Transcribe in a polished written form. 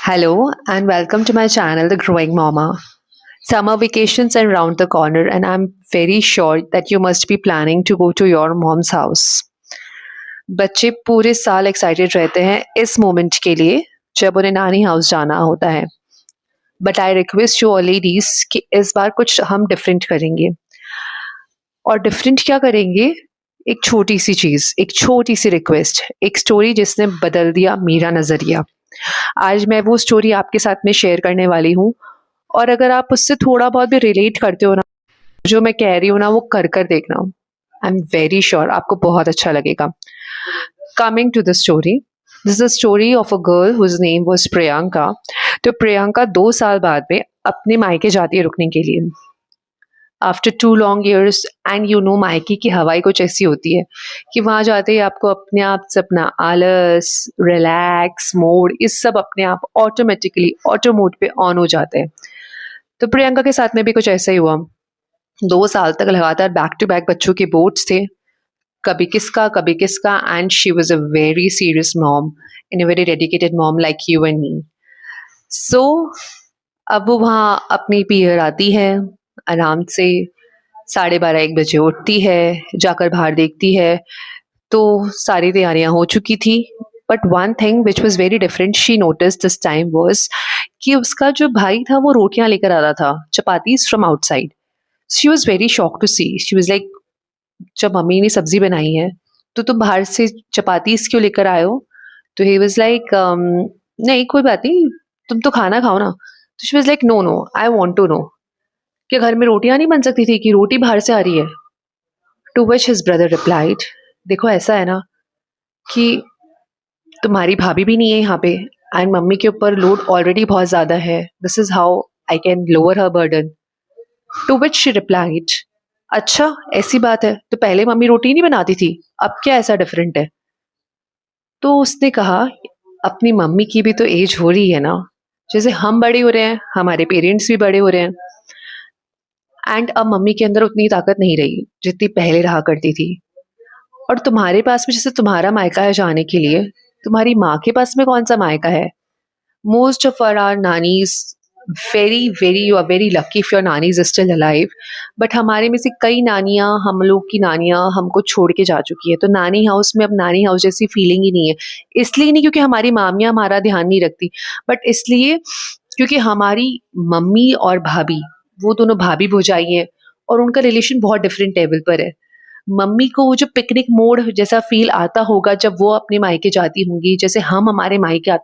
Hello and welcome to my channel, The Growing Mama. Summer vacations are around the corner, and I'm very sure that you must be planning to go to your mom's house. बच्चे पूरे साल excited रहते हैं इस moment के लिए जब उन्हें नानी हाउस जाना होता है. But I request you all ladies कि इस बार कुछ हम डिफरेंट करेंगे. और डिफरेंट क्या करेंगे? एक छोटी सी चीज़, एक छोटी सी रिक्वेस्ट, एक स्टोरी जिसने बदल दिया मेरा नज़रिया. आज मैं वो स्टोरी आपके साथ में शेयर करने वाली हूँ. और अगर आप उससे थोड़ा बहुत भी रिलेट करते हो ना, जो मैं कह रही हूँ ना, वो कर कर देखना. आई एम वेरी श्योर आपको बहुत अच्छा लगेगा. Coming to the story, this is a story of a girl whose name was Priyanka. तो प्रियंका 2 साल बाद में अपने मायके जाती है रुकने के लिए. After 2 long years, and you know मायके की हवाई कुछ ऐसी होती है कि वहाँ जाते ही आपको अपने आप से अपना आलस, रिलैक्स मोड, इस सब अपने आप ऑटोमेटिकली ऑटो मोड पे ऑन हो जाते हैं. तो प्रियंका के साथ में भी कुछ ऐसा ही हुआ. 2 साल तक लगातार बैक टू बैक बच्चों के बोर्ड्स थे, कभी किसका, and she was a very serious mom, in a very dedicated mom like you and me. So अब वो वहाँ अपनी पीरियड आती है, आराम से 12:30-1 बजे उठती है, जाकर बाहर देखती है तो सारी तैयारियां हो चुकी थी. But one thing which was very different she notice this time was कि उसका जो भाई था वो रोटियां लेकर आ रहा था, chapatis from outside. She was very shock to see. She was like, जब मम्मी ने सब्जी बनाई है तो तुम बाहर से चपातीज क्यों लेकर आए हो? तो ही वॉज लाइक, नहीं कोई बात नहीं, तुम तो खाना खाओ ना. तो she was like, no no, I want to know, क्या घर में रोटियां नहीं बन सकती थी कि रोटी बाहर से आ रही है? To which his brother replied, देखो ऐसा है ना कि तुम्हारी भाभी भी नहीं है यहाँ पे, एंड मम्मी के ऊपर लोड ऑलरेडी बहुत ज़्यादा है. This is how I can lower her burden. To which she replied, अच्छा ऐसी बात है, तो पहले मम्मी रोटी नहीं बनाती थी, अब क्या ऐसा डिफरेंट है? तो उसने कहा, अपनी मम्मी की भी तो एज हो रही है ना, जैसे हम बड़े हो रहे हैं, हमारे पेरेंट्स भी बड़े हो रहे हैं. एंड अब मम्मी के अंदर उतनी ताकत नहीं रही जितनी पहले रहा करती थी. और तुम्हारे पास में जैसे तुम्हारा मायका है जाने के लिए, तुम्हारी माँ के पास में कौन सा मायका है? Most of our nanis, very very, you are very lucky if your nanis is still alive. But हमारे में से कई नानियाँ, हम लोग की नानियाँ हमको छोड़ के जा चुकी है. तो नानी हाउस में अब नानी हाउस जैसी फीलिंग ही नहीं है. इसलिए नहीं क्योंकि हमारी मामियाँ हमारा ध्यान नहीं रखती, बट इसलिए क्योंकि हमारी मम्मी और भाभी, वो दोनों भाभी भौजाई हैं, और उनका रिलेशन बहुत डिफरेंट लेवल पर है. मम्मी को वो जो पिकनिक मोड जैसा फील आता होगा जब वो अपने मायके जाती होंगी, जैसे हम हमारे मायके आते